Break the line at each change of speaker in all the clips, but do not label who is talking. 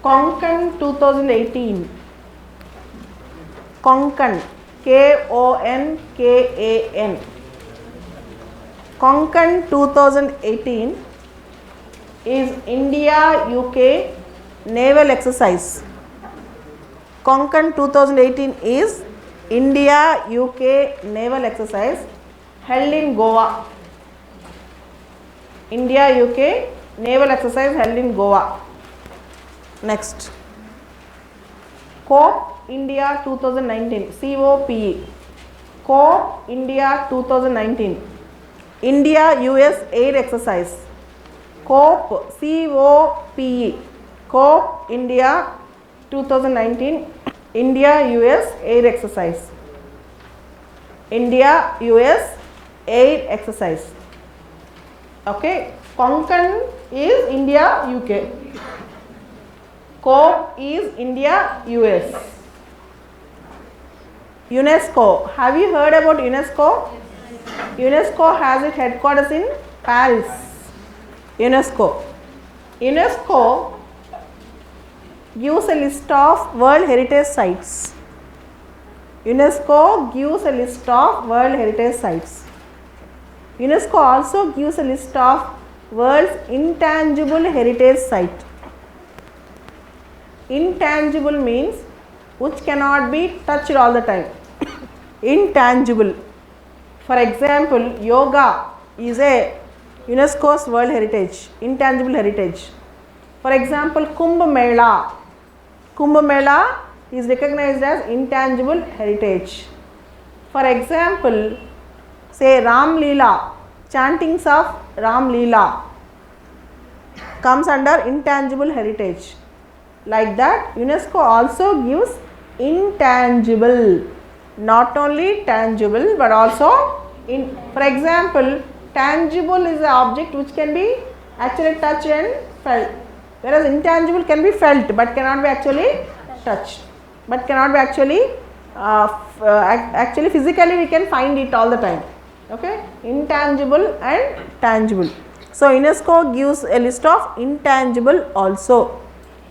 Konkan 2018. Konkan, Konkan. Konkan 2018 is India UK naval exercise. Konkan 2018 is India UK naval exercise held in Goa. India UK naval exercise held in Goa. Next, COPE India 2019, COPE, COPE India 2019, India US air exercise, COPE, COPE, COPE India 2019, India US air exercise, India US air exercise. Okay, Konkan is India UK. COPE is India US. UNESCO. Have you heard about UNESCO? UNESCO has its headquarters in Paris. UNESCO. UNESCO gives a list of World Heritage Sites. UNESCO gives a list of World Heritage Sites. UNESCO also gives a list of World's Intangible Heritage Site. Intangible means which cannot be touched all the time. Intangible. For example, yoga is a UNESCO's World Heritage, Intangible Heritage. For example, Kumbh Mela. Kumbh Mela is recognized as Intangible Heritage. For example, say Ram Leela, chantings of Ram Leela comes under Intangible Heritage. Like that, UNESCO also gives intangible, not only tangible but also for example, tangible is an object which can be actually touched and felt, whereas intangible can be felt but cannot be actually touched, but cannot be actually physically we can find it all the time. Okay, intangible and tangible. So UNESCO gives a list of intangible also.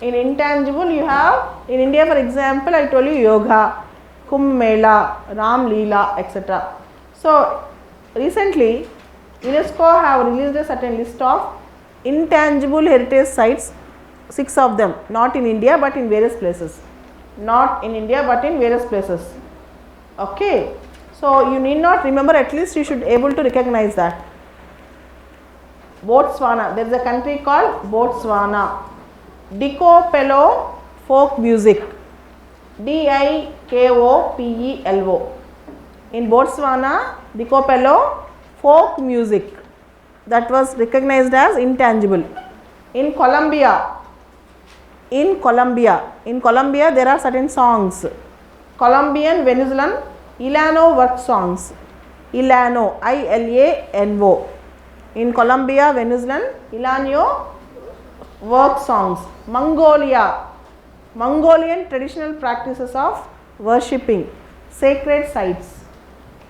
In intangible you have, in India for example, I told you yoga, Kumbh Mela, Ram Leela, etc. So recently UNESCO have released a certain list of intangible heritage sites, 6 of them, not in India but in various places. Not in India but in various places. Okay. So you need not remember, at least you should able to recognize that. Botswana, there is a country called Botswana. Dikopelo folk music, Dikopelo. In Botswana, Dikopelo folk music, that was recognized as intangible. In Colombia there are certain songs, Colombian Venezuelan Ilano work songs, Ilano, I-L-A-N-O. In Colombia, Venezuelan Ilano work songs. Mongolian traditional practices of worshipping, sacred sites.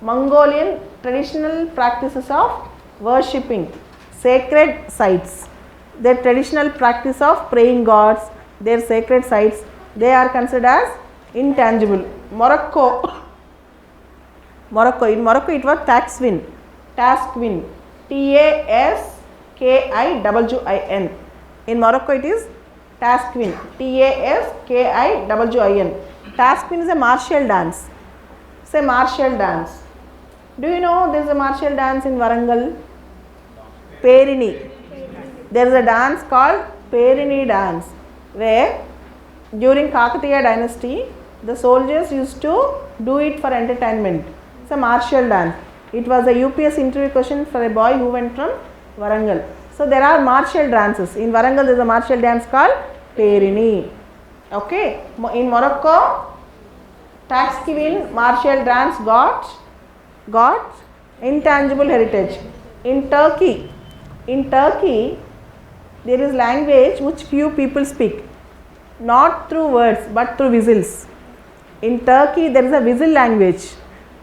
Mongolian traditional practices of worshipping, sacred sites. Their traditional practice of praying gods, their sacred sites, they are considered as intangible. Morocco, in Morocco it was Taxwin, Taskwin. In Morocco it is Taskwin, Taskwin. Taskwin is a martial dance. It's a martial dance. Do you know there is a martial dance in Warangal? Perini. There is a dance called Perini dance, where during Kakatiya dynasty the soldiers used to do it for entertainment. It's a martial dance. It was a UPS interview question for a boy who went from Warangal. So there are martial dances. In Warangal there is a martial dance called Perini. Okay. In Morocco, Taxkwin martial dance got intangible heritage. In Turkey there is language which few people speak, not through words but through whistles. In Turkey there is a whistle language.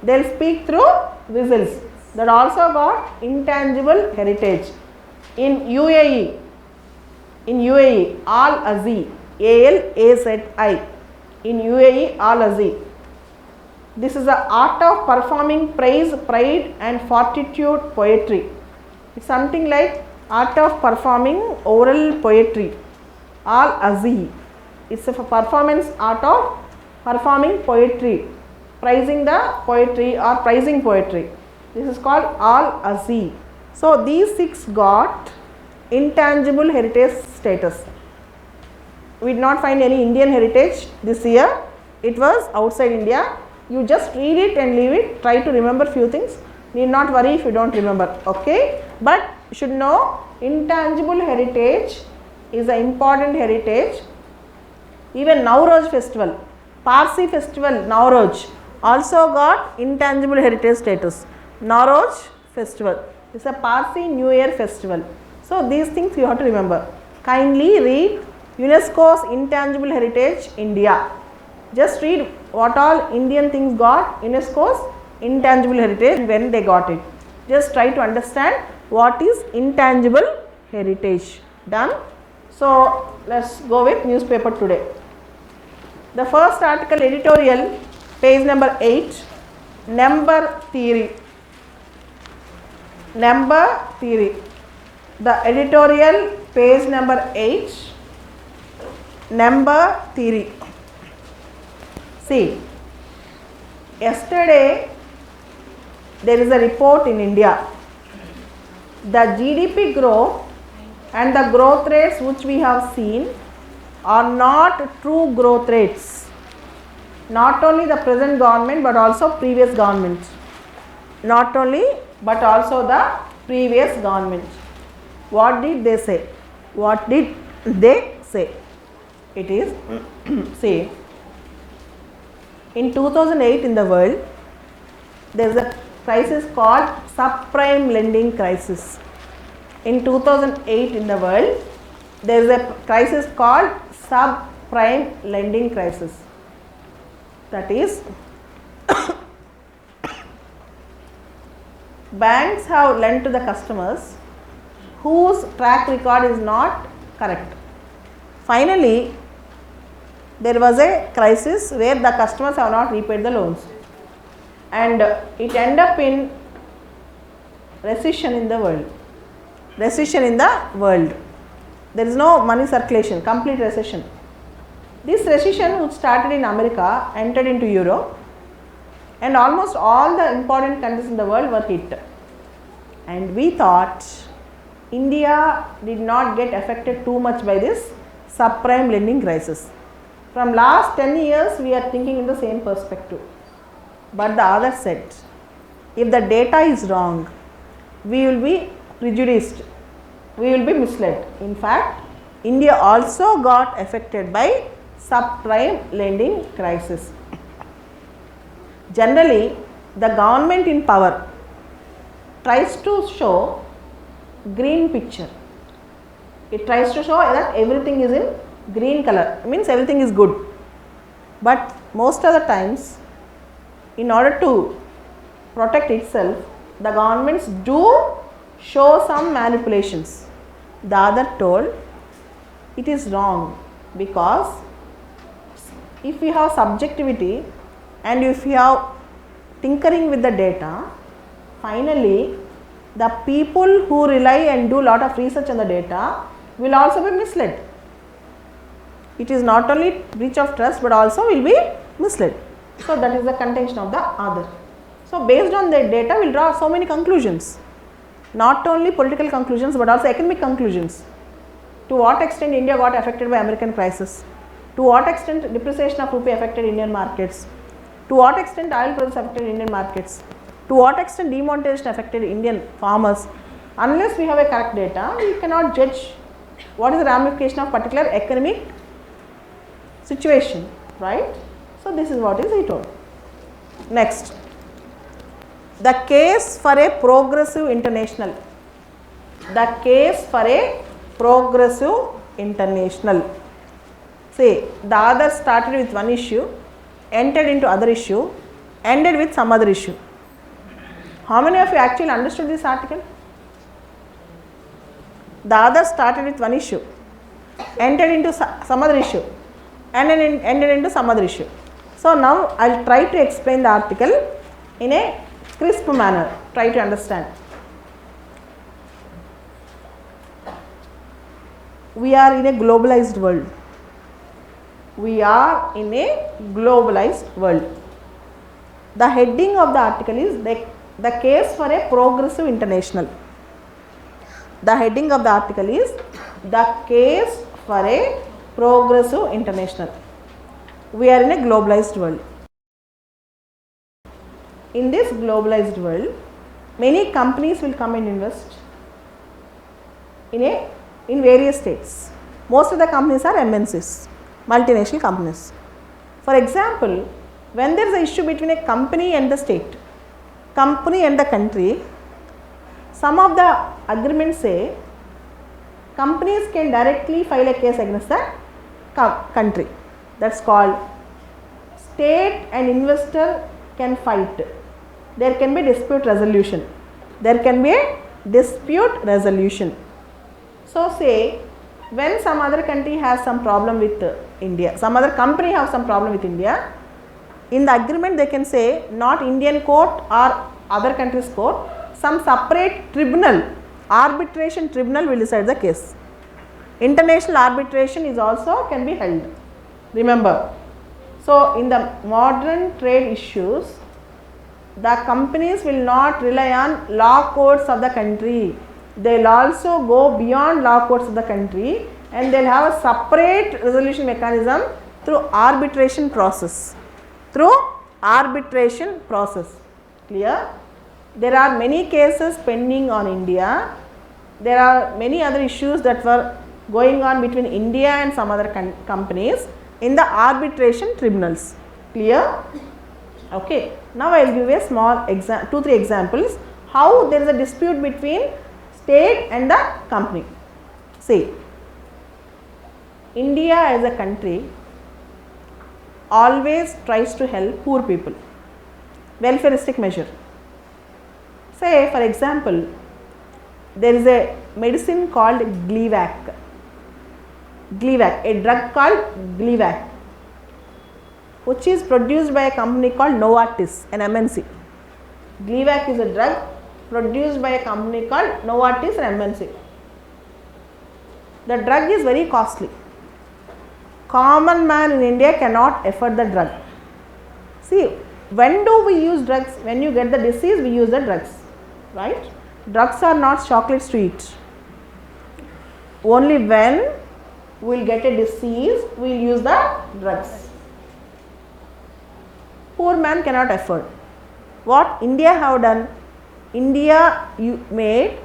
They will speak through whistles. That also got intangible heritage. In UAE, Al Azi, ALAZI. In UAE, Al-Azi. This is the art of performing praise, pride and fortitude poetry. It's something like art of performing oral poetry. Al-Azi. It's a performance art of performing poetry, praising the poetry or praising poetry. This is called Al-Azi. So these 6 got intangible heritage status. We did not find any Indian heritage this year. It was outside India. You just read it and leave it. Try to remember few things. Need not worry if you don't remember. Okay. But you should know intangible heritage is an important heritage. Even Nowruz festival, Parsi festival Nowruz also got intangible heritage status. Nowruz festival is a Parsi New Year festival. So these things you have to remember. Kindly read UNESCO's Intangible Heritage India. Just read what all Indian things got UNESCO's Intangible Heritage and when they got it. Just try to understand what is intangible heritage. Done? So let's go with newspaper today. The first article editorial, page number 8, number theory. Number theory. The editorial, page number 8, number theory. See, yesterday there is a report in India. The GDP growth and the growth rates which we have seen are not true growth rates. Not only the present government but also previous government. Not only but also the previous government. What did they say? What did they say? It is, see, in 2008 in the world, there is a crisis called subprime lending crisis. In 2008 in the world, there is a crisis called subprime lending crisis. That is, banks have lent to the customers whose track record is not correct. Finally, there was a crisis where the customers have not repaid the loans and it ended up in recession in the world. Recession in the world. There is no money circulation, complete recession. This recession which started in America entered into Europe and almost all the important countries in the world were hit. And we thought India did not get affected too much by this subprime lending crisis. From last 10 years we are thinking in the same perspective. But the other said, if the data is wrong, we will be prejudiced, we will be misled. In fact, India also got affected by subprime lending crisis. Generally, the government in power tries to show green picture. It tries to show that everything is in green color, means everything is good. But most of the times, in order to protect itself, the governments do show some manipulations. The other told it is wrong, because if we have subjectivity and if we have tinkering with the data, finally the people who rely and do lot of research on the data will also be misled. It is not only breach of trust but also will be misled. So that is the contention of the other. So based on the data we will draw so many conclusions, not only political conclusions but also economic conclusions. To what extent India got affected by American crisis? To what extent depreciation of rupee affected Indian markets? To what extent oil prices affected Indian markets? To what extent demonetization affected Indian farmers? Unless we have a correct data, we cannot judge what is the ramification of particular economic situation, right? So this is what is he told. Next, the case for a progressive international. The case for a progressive international. See, the other started with one issue, entered into other issue, ended with some other issue. How many of you actually understood this article? The other started with one issue, entered into some other issue, and then entered into some other issue. So now I'll try to explain the article in a crisp manner. Try to understand. We are in a globalized world. We are in a globalized world. The heading of the article is the case for a progressive international. The heading of the article is the case for a progressive international. We are in a globalized world. In this globalized world, many companies will come and invest in various states. Most of the companies are MNCs, multinational companies. For example, when there is an issue between a company and the state, company and the country, some of the agreements say companies can directly file a case against the country. That's called state and investor can fight. There can be dispute resolution. There can be a dispute resolution. So say when some other country has some problem with India, some other company has some problem with India, in the agreement they can say not Indian court or other country's court, some separate tribunal, arbitration tribunal will decide the case. International arbitration is also can be held. Remember. So in the modern trade issues, the companies will not rely on law courts of the country. They will also go beyond law courts of the country, and they will have a separate resolution mechanism through arbitration process. Through arbitration process. Clear? There are many cases pending on India. There are many other issues that were going on between India and some other companies in the arbitration tribunals. Clear? Okay. Now I will give a small 2-3 examples how there is a dispute between state and the company. See, India as a country always tries to help poor people. Welfaristic measure. Say for example, there is a medicine called Gleevec. Gleevec, a drug called Gleevec, which is produced by a company called Novartis, an MNC. Gleevec is a drug produced by a company called Novartis, an MNC. The drug is very costly. Common man in India cannot afford the drug. See, when do we use drugs? When you get the disease, we use the drugs, right? Drugs are not chocolates to eat. Only when we will get a disease, we will use the drugs. Poor man cannot afford. What India have done? India made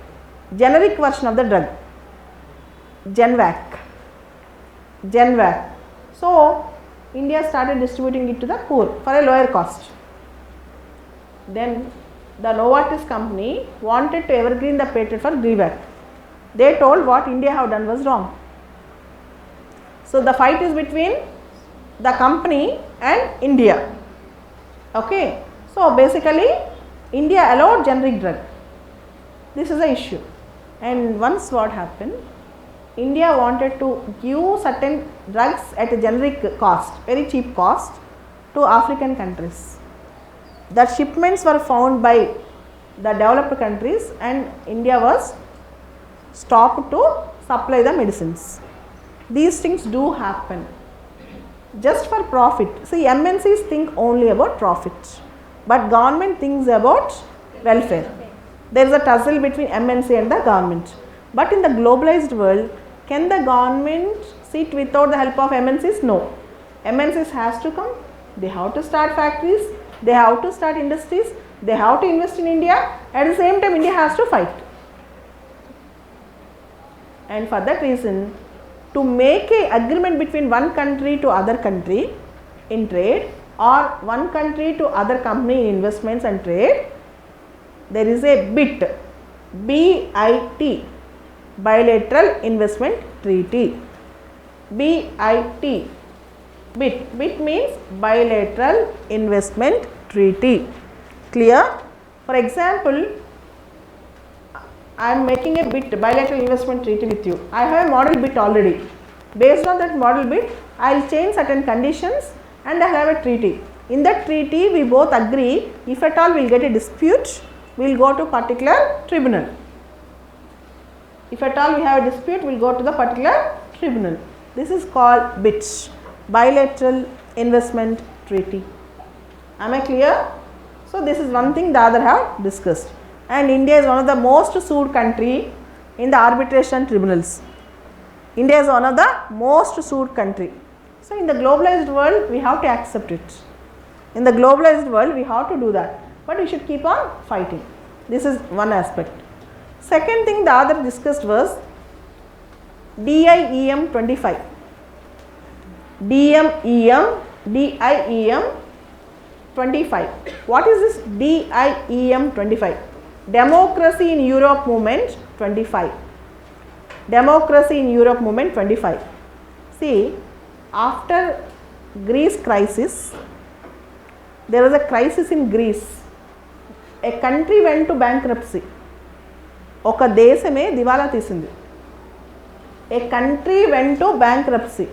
generic version of the drug, Genvac. So India started distributing it to the poor for a lower cost. Then the Novartis company wanted to evergreen the patent for Gleevec. They told what India have done was wrong. So the fight is between the company and India. Okay. So basically India allowed generic drug. This is the issue. And once what happened, India wanted to give certain drugs at a generic cost, very cheap cost, to African countries. The shipments were found by the developed countries, and India was stopped to supply the medicines. These things do happen just for profit. See, MNCs think only about profit, but government thinks about welfare. There is a tussle between MNC and the government. But in the globalized world, can the government sit without the help of MNCs? No. MNCs has to come. They have to start factories. They have to start industries. They have to invest in India. At the same time, India has to fight. And for that reason, to make an agreement between one country to other country in trade, or one country to other company in investments and trade, there is a BIT, B-I-T, Bilateral Investment Treaty. BIT, BIT means Bilateral Investment Treaty. Clear? For example, I am making a BIT, Bilateral Investment Treaty with you. I have a model BIT already. Based on that model bit, I will change certain conditions and I will have a treaty. In that treaty, we both agree, if at all we will get a dispute, we will go to particular tribunal. If at all we have a dispute, we will go to the particular tribunal. This is called BIT, Bilateral Investment Treaty. Am I clear? So, this is one thing the other have discussed, and India is one of the most sued country in the arbitration tribunals. India is one of the most sued country. So, in the globalized world, we have to accept it. In the globalized world, we have to do that, but we should keep on fighting. This is one aspect. Second thing the other discussed was DIEM 25. DIEM 25. What is this DIEM 25? Democracy in Europe Movement 25. Democracy in Europe Movement 25. See, after Greece crisis, there was a crisis in Greece. A country went to bankruptcy. ఒక దేశమే దివాలా తీసింది. A country went to bankruptcy.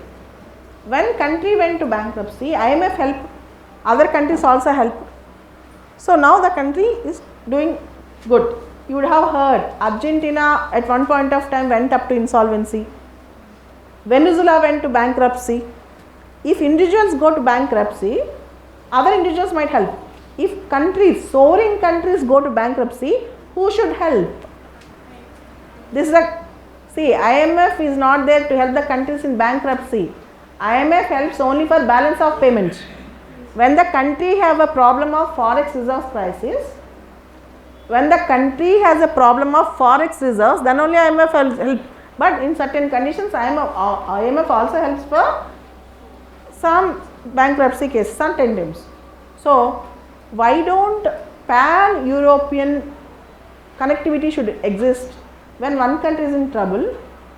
When country went to bankruptcy, IMF helped, other countries also helped. So now the country is doing good. You would have heard Argentina at one point of time went up to insolvency. Venezuela went to bankruptcy. If individuals go to bankruptcy, other individuals might help. If countries, soaring countries go to bankruptcy, who should help? This is a, see, IMF is not there to help the countries in bankruptcy. IMF helps only for balance of payment. When the country have a problem of forex reserves crisis, when the country has a problem of forex reserves, then only IMF will help. But in certain conditions, IMF also helps for some bankruptcy cases, certain times. So, why don't pan-European connectivity should exist? When one country is in trouble,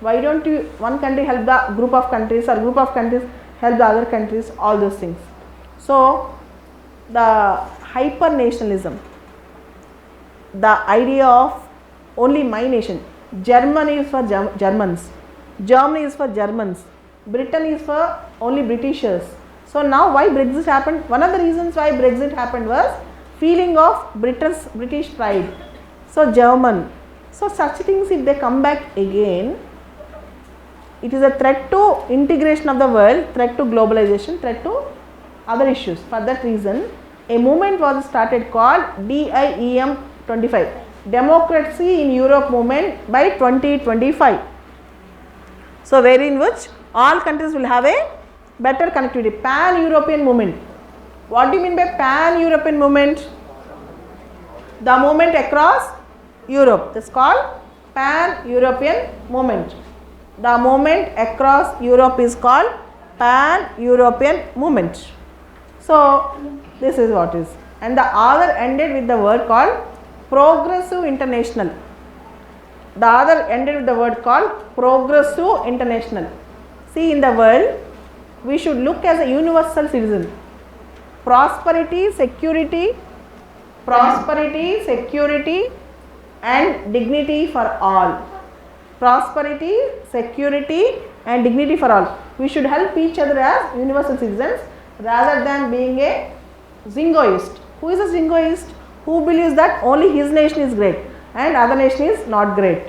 why don't one country help the group of countries, or group of countries help the other countries, all those things. So, the hyper-nationalism, the idea of only my nation, Germany is for Germans, Germany is for Germans, Britain is for only Britishers. So, now why Brexit happened? One of the reasons why Brexit happened was feeling of British pride. So, German. So, such things if they come back again, it is a threat to integration of the world, threat to globalization, threat to other issues. For that reason, a movement was started called DIEM 25, Democracy in Europe Movement by 2025. So, wherein which all countries will have a better connectivity, pan-European movement. What do you mean by pan-European movement? The movement across Europe, this is called pan-European movement. The movement across Europe is called pan-European movement. So, this is what is, and the other ended with the word called progressive international. The other ended with the word called progressive international. See, in the world, we should look as a universal citizen. Prosperity, security and dignity for all. Prosperity, security and dignity for all. We should help each other as universal citizens rather than being a jingoist. Who is a jingoist? Who believes that only his nation is great and other nation is not great.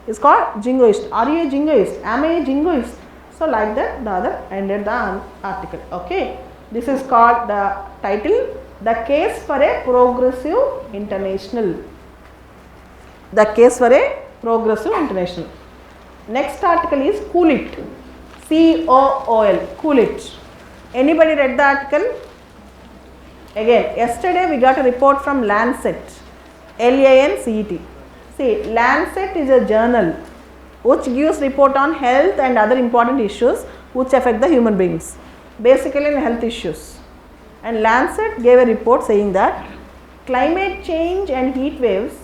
It's called jingoist. Are you a jingoist? Am I a jingoist? So, like that the other ended the article. Okay. This is called the title, The Case for a Progressive International. The Case for a Progressive International. Next article is Cool It. COOL. Cool It. Anybody read the article? Again, yesterday we got a report from Lancet. LANCET. See, Lancet is a journal which gives report on health and other important issues which affect the human beings, basically in health issues. And Lancet gave a report saying that climate change and heat waves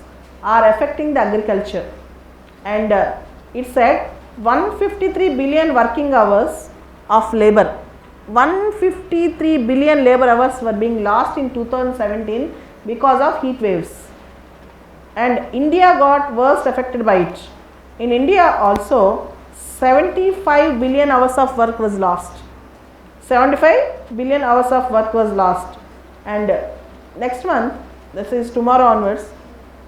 are affecting the agriculture, and it said 153 billion working hours of labor, 153 billion labor hours were being lost in 2017 because of heat waves, and India got worst affected by it. In India also 75 billion hours of work was lost. 75 billion hours of work was lost. And next month, this is tomorrow onwards,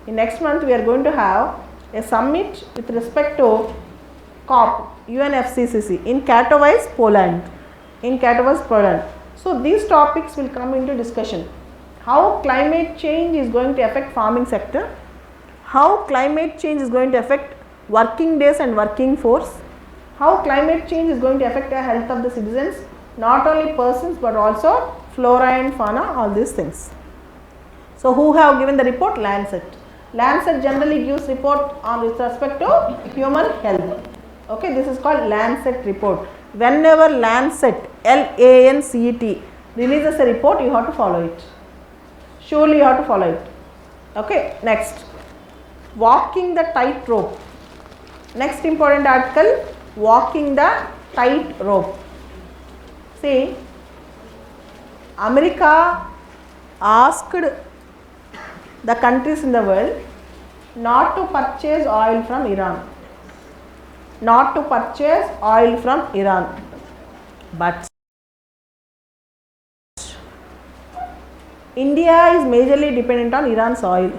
in next month we are going to have a summit with respect to COP, UNFCCC in Katowice, Poland. So these topics will come into discussion. How climate change is going to affect farming sector, how climate change is going to affect working days and working force, how climate change is going to affect the health of the citizens, not only persons but also flora and fauna, all these things. So who have given the report? Lancet. Lancet generally gives report on with respect to human health. Okay, this is called Lancet report. Whenever Lancet, Lancet releases a report, you have to follow it. Surely you have to follow it. Okay, next, walking the tightrope. Next important article, walking the tightrope. See, America asked the countries in the world not to purchase oil from Iran. Not to purchase oil from Iran. But India is majorly dependent on Iran's oil.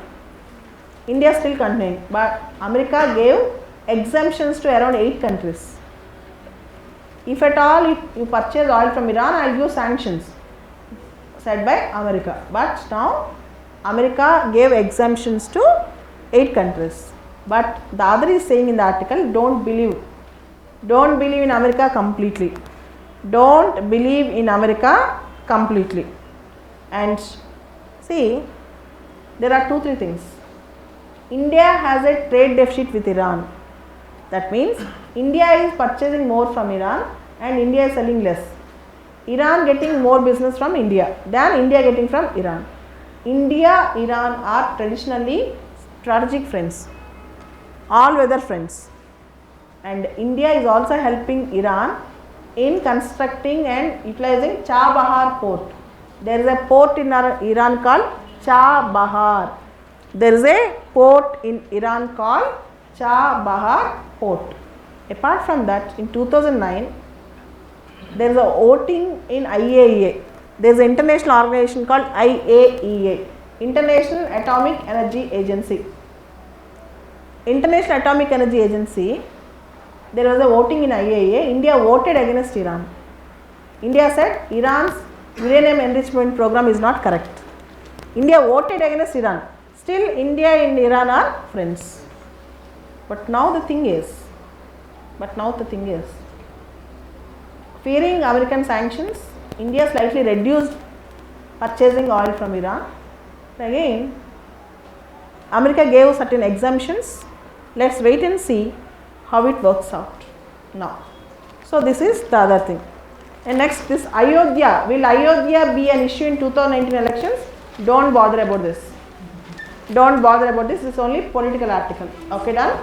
India still continuing, but America gave exemptions to around 8 countries. If at all you purchase oil from Iran, I will give sanctions said by America. But now America gave exemptions to 8 countries. But the other is saying in the article, don't believe in America completely. Don't believe in America completely. And see, there are 2-3 things. India has a trade deficit with Iran. That means India is purchasing more from Iran and India is selling less. Iran getting more business from India than India getting from Iran. India, Iran are traditionally strategic friends, all weather friends, and India is also helping Iran in constructing and utilizing Chabahar port. There is a port in Iran called Chabahar. There is a port in Iran called Chabahar port. Apart from that, in 2009, there is a voting in IAEA. There is an international organization called IAEA, International Atomic Energy Agency. International Atomic Energy Agency, there was a voting in IAEA. India voted against Iran. India said Iran's uranium enrichment program is not correct. India voted against Iran. Still India and Iran are friends. But now the thing is, fearing American sanctions, India slightly reduced purchasing oil from Iran. Again, America gave certain exemptions. Let's wait and see how it works out now. So this is the other thing. And next, this Ayodhya. Will Ayodhya be an issue in 2019 elections? Don't bother about this. Don't bother about this. This is only political article. Okay, done?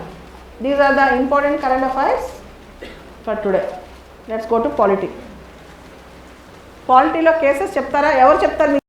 These are the important current affairs for today. Let's go to polity. Polity lo cases చెప్తారా? ఎవరు చెప్తారు?